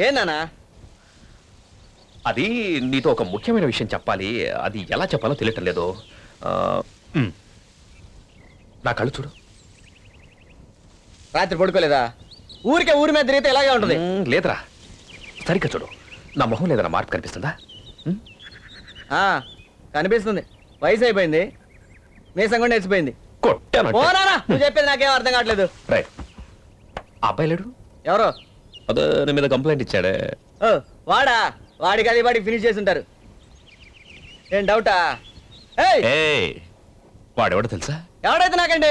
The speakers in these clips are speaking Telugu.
ఏనానా? అది నీతో ఒక ముఖ్యమైన విషయం చెప్పాలి. అది ఎలా చెప్పాలో తెలియటం లేదు. నా కళ్ళు చూడు. రాత్రి పడుకోలేదా? ఊరికే ఊరి మీద తిరిగితే ఇలాగే ఉంటుంది. లేదురా, సరిగ్గా చూడు. నా మొహం లేదన్న మార్పు కనిపిస్తుందా? కనిపిస్తుంది. వయసు అయిపోయింది, మీసం కూడా నేర్చిపోయింది. కొట్టాను. నువ్వు చెప్పేది నాకేం అర్థం కావట్లేదు. రైట్. ఆ అబ్బాయి లేడు? ఎవరో అదే నీ మీద కంప్లైంట్ ఇచ్చాడే. వాడా? వాడికి అది వాడికి ఫినిష్ చేసి ఉంటారు. ఏం డౌటా? వాడెవడో తెలుసా? ఎవడైతే నాకండి,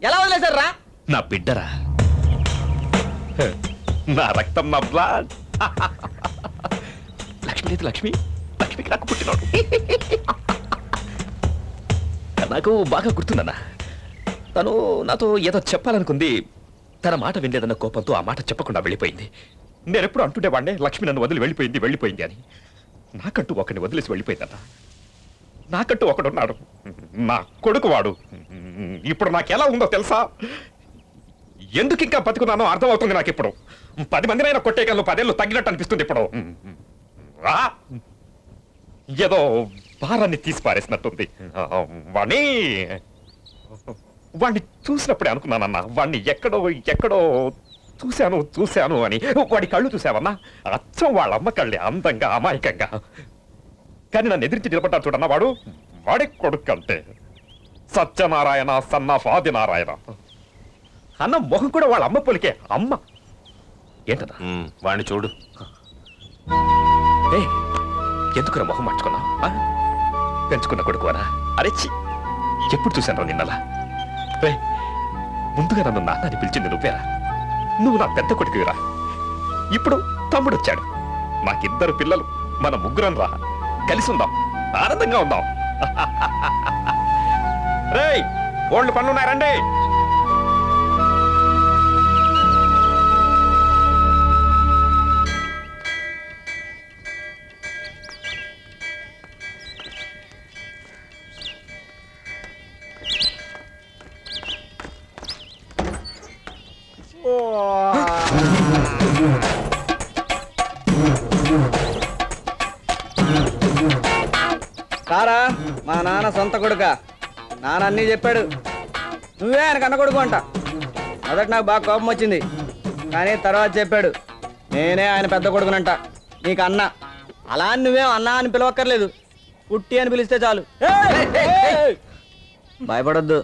ఎలా వదిలేశారు రా? నా బిడ్డరా, నా రక్తం, నా బ్లడ్. లక్ష్మి లేదు, లక్ష్మికి నాకు పుట్టినాడు. నాకు బాగా గుర్తుందన్నా. తను నాతో ఏదో చెప్పాలనుకుంది. తన మాట వినలేదన్న కోపంతో ఆ మాట చెప్పకుండా వెళ్ళిపోయింది. నేనెప్పుడు అంటుండేవాడినే, లక్ష్మి నన్ను వదిలి వెళ్ళిపోయింది అని. నాకంటూ ఒకరిని వదిలేసి వెళ్ళిపోయిందన్న. నాకంటూ ఒకడున్నాడు, నా కొడుకు. వాడు ఇప్పుడు నాకెలా ఉందో తెలుసా? ఎందుకు ఇంకా బతుకున్నానో అర్థమవుతుంది నాకు ఇప్పుడు. 10 మందినైనా కొట్టేయగలను, 10 ఏళ్ళు తగ్గినట్టు అనిపిస్తుంది ఇప్పుడు. ఏదో భారాన్ని తీసి పారేసినట్టుంది. వాణ్ణి చూసినప్పుడే అనుకున్నానన్నా, వాణ్ణి ఎక్కడో చూశాను అని. వాడి కళ్ళు చూసావన్నా, అచ్చం వాళ్ళమ్మ కళ్ళే, అందంగా అమాయకంగా. కానీ నన్ను ఎదిరించి నిలబడ్డా చూడన్నా, వాడే కొడుకు అంటే. సత్యనారాయణ సన్న ఆదినారాయణ అన్న మొహం కూడా వాళ్ళ అమ్మ పొలికే. అమ్మ ఏంటన్నా? వాడిని చూడు. ఎందుకురా మొహం మార్చుకున్నావు? పెంచుకున్న కొడుకువరా? అరెచ్చి, ఎప్పుడు చూశాను నిన్నలా? ముందుగా నన్ను నాన్న అని పిలిచింది నువ్వేరా? నువ్వు నా పెద్ద కొడుకురా. ఇప్పుడు తమ్ముడు వచ్చాడు. నాకిద్దరు పిల్లలు, మన ముగ్గురం రా. కలిసి ఉందాం, ఆనందంగా ఉందాం. రేయ్, ఓల్డ్ పనులున్నారండి. కారా, మా నాన్న సొంత కొడుక. నాన్న అన్నీ చెప్పాడు. నువ్వే ఆయన కన్న కొడుకు అంట. మొదట నాకు బాగా కోపం వచ్చింది, కానీ తర్వాత చెప్పాడు నేనే ఆయన పెద్ద కొడుకునంట, నీకు అన్న. అలా అని నువ్వేం అన్నా అని పిలవక్కర్లేదు, పుట్టి అని పిలిస్తే చాలు. భయపడొద్దు.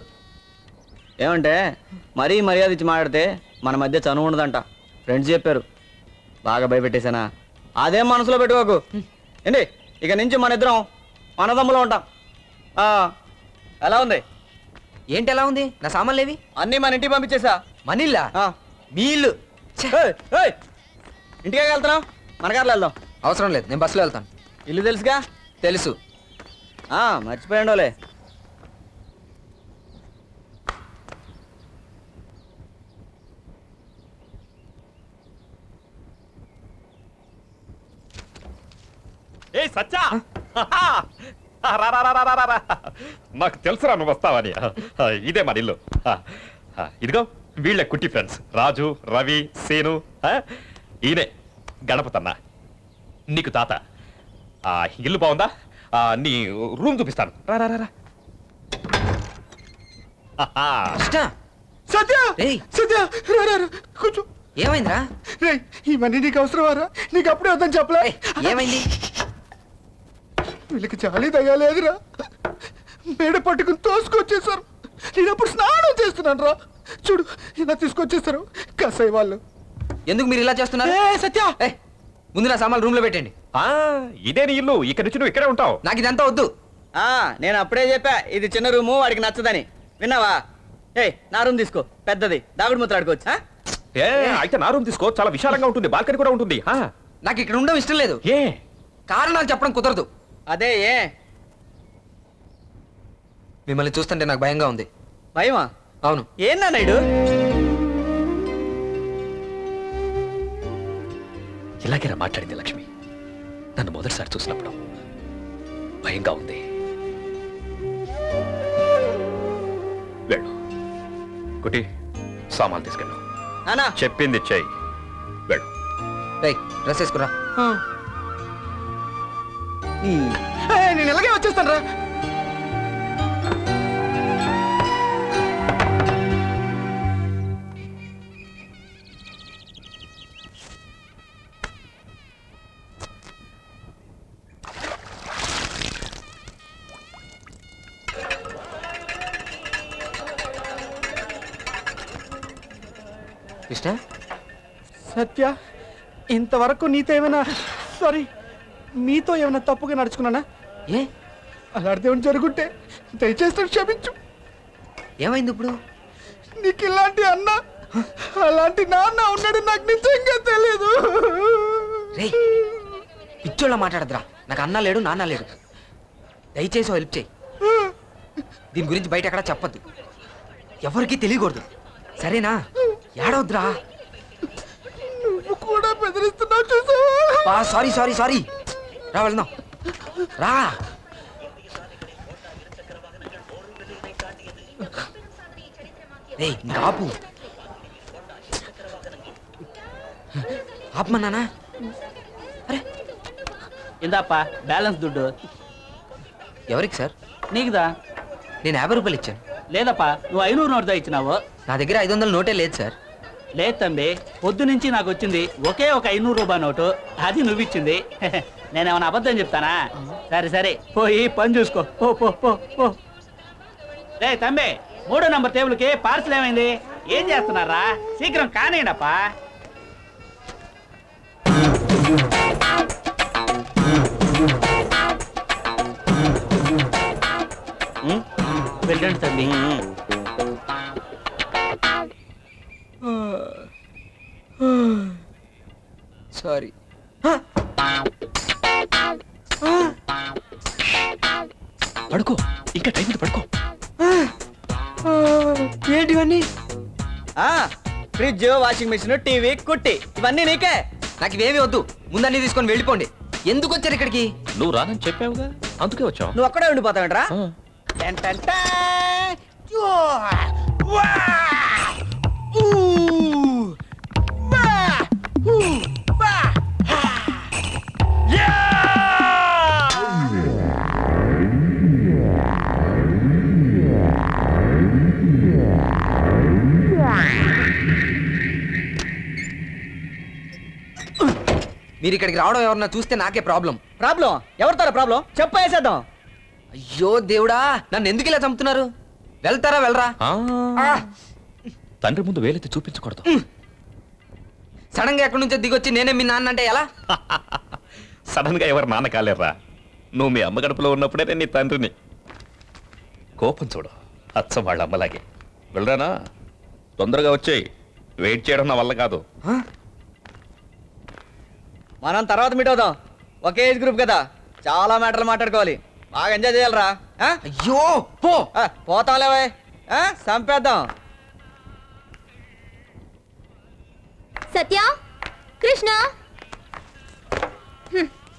ఏమంటే మరీ మర్యాద ఇచ్చి మాట్లాడితే మన మధ్య చనువు ఉండదంట. ఫ్రెండ్స్ చెప్పారు. బాగా భయపెట్టేశానా? అదేం మనసులో పెట్టుకోకు. ఏంటి, ఇక నుంచి మన ఇద్దరం మనదమ్ములో ఉంటాం. ఎలా ఉంది? ఏంటి ఎలా ఉంది? నా సామాన్లు ఏవి? అన్నీ మన ఇంటికి పంపించేసా. మన ఇల్లా? మీ ఇల్లు. ఇంటికే వెళ్తున్నాం, మన కార్లో వెళ్దాం. అవసరం లేదు, నేను బస్సులో వెళ్తాను. ఇల్లు తెలుసుగా? తెలుసు. మర్చిపోయాండోలే. సచ్చా, నాకు తెలుసురా నువ్వు వస్తావని. ఇదే మన ఇల్లు. ఇదిగో వీళ్ళే కుట్టి ఫ్రెండ్స్, రాజు, రవి, సేను. ఈయనే గణపతన్న, నీకు తాత. ఇల్లు బాగుందా? నీ రూమ్ చూపిస్తాను, రా. కొంచెం ఏమైందిరా? ఇవన్నీ నీకు అవసరమారా? నీకు అప్పుడే వద్దని చెప్పలే? ఏమైంది? వీళ్ళకి చాలీ తగ్గలేదురా. మేడ పట్టుకుని తోసుకొచ్చేసారు. నేను అప్పుడు స్నానం చేస్తున్నాను రా. చూడు ఇలా తీసుకొచ్చేస్తారు కసాయి వాళ్ళు. ఎందుకు మీరు ఇలా చేస్తున్నారు? సత్య, ముందు నా సామాన్లు రూమ్ లో పెట్టండి. ఇదే నీ ఇల్లు, ఇక్కడ నుంచి నువ్వు ఇక్కడే ఉంటావు. నాకు ఇదంతా వద్దు. నేను అప్పుడే చెప్పా ఇది చిన్న రూము, వాడికి నచ్చదని. విన్నావా? నా రూమ్ తీసుకో, పెద్దది, దాగుడు ముద్ర ఆడుకోవచ్చు. అయితే నా రూమ్ తీసుకో, చాలా విశాలంగా ఉంటుంది, బాల్కనీ కూడా ఉంటుంది. నాకు ఇక్కడ ఉండడం ఇష్టం లేదు. ఏ కారణాలు చెప్పడం కుదరదు. అదే మిమ్మల్ని చూస్తుంటే నాకు భయంగా ఉంది. భయమా? అవును. ఏందా నాయుడు? ఇలాగేనా మాట్లాడింది లక్ష్మి నన్ను మొదటిసారి చూసినప్పుడు? భయంగా ఉంది. వెళ్ళు, కుటి సామాన్లు తీసుకెళ్ళు. నానా చెప్పింది చెయ్యి వెళ్ళు. రేయ్ డ్రెస్ వేసుకురా. నేను ఇలాగే వచ్చేస్తాను రా. కృష్ణ సత్య, ఇంతవరకు నీతో ఏమైనా సారీ మీతో ఏమైనా తప్పుగా నడుచుకున్నానా? ఏ అలాంటిది ఏమైనా జరుగుంటే దయచేసి నన్ను క్షమించు. ఏమైంది ఇప్పుడు? నీకు ఇలాంటి అన్న అలాంటి నాన్న ఉన్నాడు నాకు నిజంగా తెలియదు. రేయ్ పిచ్చోళ్ళ మాట్లాడద్రా. నాకు అన్న లేడు నాన్న లేడు. దయచేసి హెల్ప్ చేయి. దీని గురించి బయట ఎక్కడా చెప్పద్దు, ఎవరికీ తెలియకూడదు, సరేనా? ఏడవద్దురా. నువ్వు కూడా బెదిరిస్తున్నావు చూసావా? Sorry sorry sorry. రా వెళ్దాం రా. రేయ్ ఇంకా ఆపు. ఆపమన్నానా? అరే ఇందాపా బ్యాలెన్స్ దుడ్డు ఎవరికి సార్? నీకుదా? నేను 50 రూపాయలు ఇచ్చాను. లేదప్పా, నువ్వు 500 నోటుదా ఇచ్చినావు. నా దగ్గర 500 నోటే లేదు సార్. లేదు తంబి, పొద్దు నుంచి నాకు వచ్చింది ఒకే ఒక 500 రూపాయ నోటు, అది నువ్విచ్చింది. నేనేమన్నా అబద్ధం చెప్తానా? సరే సరే పోయి పని చూసుకో. పో పో పో పో. రే తంబి, 3వ నంబర్ టేబుల్కి పార్సల్ ఏమైంది? ఏం చేస్తున్నారా? శీఘ్రం కానియండప్పా. వెళ్ళండి తంబి. సారీ. పడుకో, ఇంకా టైం ఉంది, పడుకో. ఏంటివన్నీ? ఫ్రిడ్జ్, వాషింగ్ మిషన్, టీవీ, కుట్టి ఇవన్నీ నీకే. నాకు ఇవేమీ వద్దు, ముందన్నీ తీసుకొని వెళ్ళిపోండి. ఎందుకు వచ్చారు ఇక్కడికి? నువ్వు రానని చెప్పావుగా, అందుకే వచ్చావు. నువ్వు అక్కడే ఉండిపోతావేంట్రా? మీరు ఇక్కడికి రావడం ఎవరన్నా చూస్తే నాకే ప్రాబ్లం. ప్రాబ్లం ఎవరితో ప్రాబ్లం? చెప్పేసేద్దాం. అయ్యో దేవుడా, నన్ను ఎందుకు ఇలా చంపుతున్నారు? వెళ్తారా వెళ్ళరా? తండ్రి ముందు వేలెత్తి చూపించకూడదు. సడన్ గా ఎక్కడి నుంచో దిగొచ్చి నేనే మీ నాన్న అంటే ఎలా? సడన్ గా ఎవరు నాన్న కాలేరా? నువ్వు మీ అమ్మ గడుపులో ఉన్నప్పుడే నేను నీ తండ్రిని. కోపం చూడు, అచ్చం వాళ్ళ అమ్మలాగే. వెళ్ళరానా? తొందరగా వచ్చేయి, వెయిట్ చేయడం నా వల్ల కాదు. మనం తర్వాత మీట్ అవుదాం. ఒకే ఏజ్ గ్రూప్ కదా, చాలా మ్యాటర్లు మాట్లాడుకోవాలి. బాగా ఎంజాయ్ చేయాలరా. అయ్యో పో. పోతాంలేవే, చంపేద్దాం. సత్య, కృష్ణ,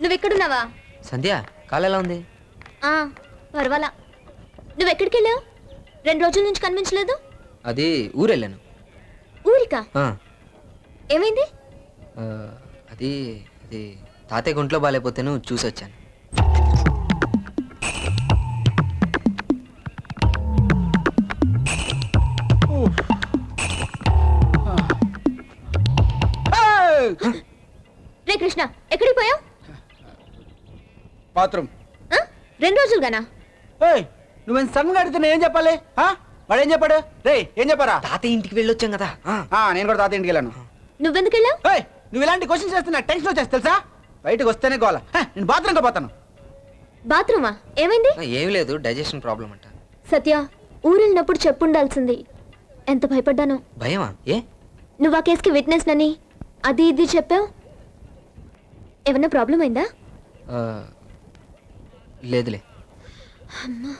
నువ్వెక్కడున్నావా? సంధ్య కాలు ఎలా ఉంది? పర్వాలా. నువ్వెక్కడికి వెళ్ళావు? 2 రోజుల నుంచి కనిపించలేదు. అది ఊరెళ్ళాను. ఊరికా? ఆ, ఏమైంది? ఆ, అది అది తాతయ్య గుంట్లో బాగాలేకపోతేను చూసి వచ్చాను. రే కృష్ణ, ఎక్కడికి పోయావు? బాత్రూమ్. 2 రోజులుగానా? నువ్వేం సడన్ గా అడిగితే నేను ఏం చెప్పాలి? వాడు ఏం చెప్పాడు? రే ఏం చెప్పారా? తాతయ్య ఇంటికి వెళ్ళొచ్చాం కదా. నేను కూడా తాత ఇంటికి వెళ్ళాను. నువ్వెందుకు వెళ్ళావు? నువ్వు ఇలాంటి క్వశ్చన్స్ చేస్తే నాకు టెన్షన్ వచ్చేసి తెలుసా? బయటకు వస్తేనే గోల. నేను బాత్రూమ్కి పోతాను. బాత్రూమా? ఏమైంది? ఏం లేదు, డైజెషన్ ప్రాబ్లం అంట. సత్య, ఊరెళ్ళినప్పుడు చెప్పుండాల్సింది. ఎంత భయపడ్డాను. భయమా? ఏ? నువ్వు ఆ కేసుకి విట్నెస్ నని అది ఇది చెప్పావు. ఏమన్నా ప్రాబ్లం అయిందా? లేదులే. అమ్మా.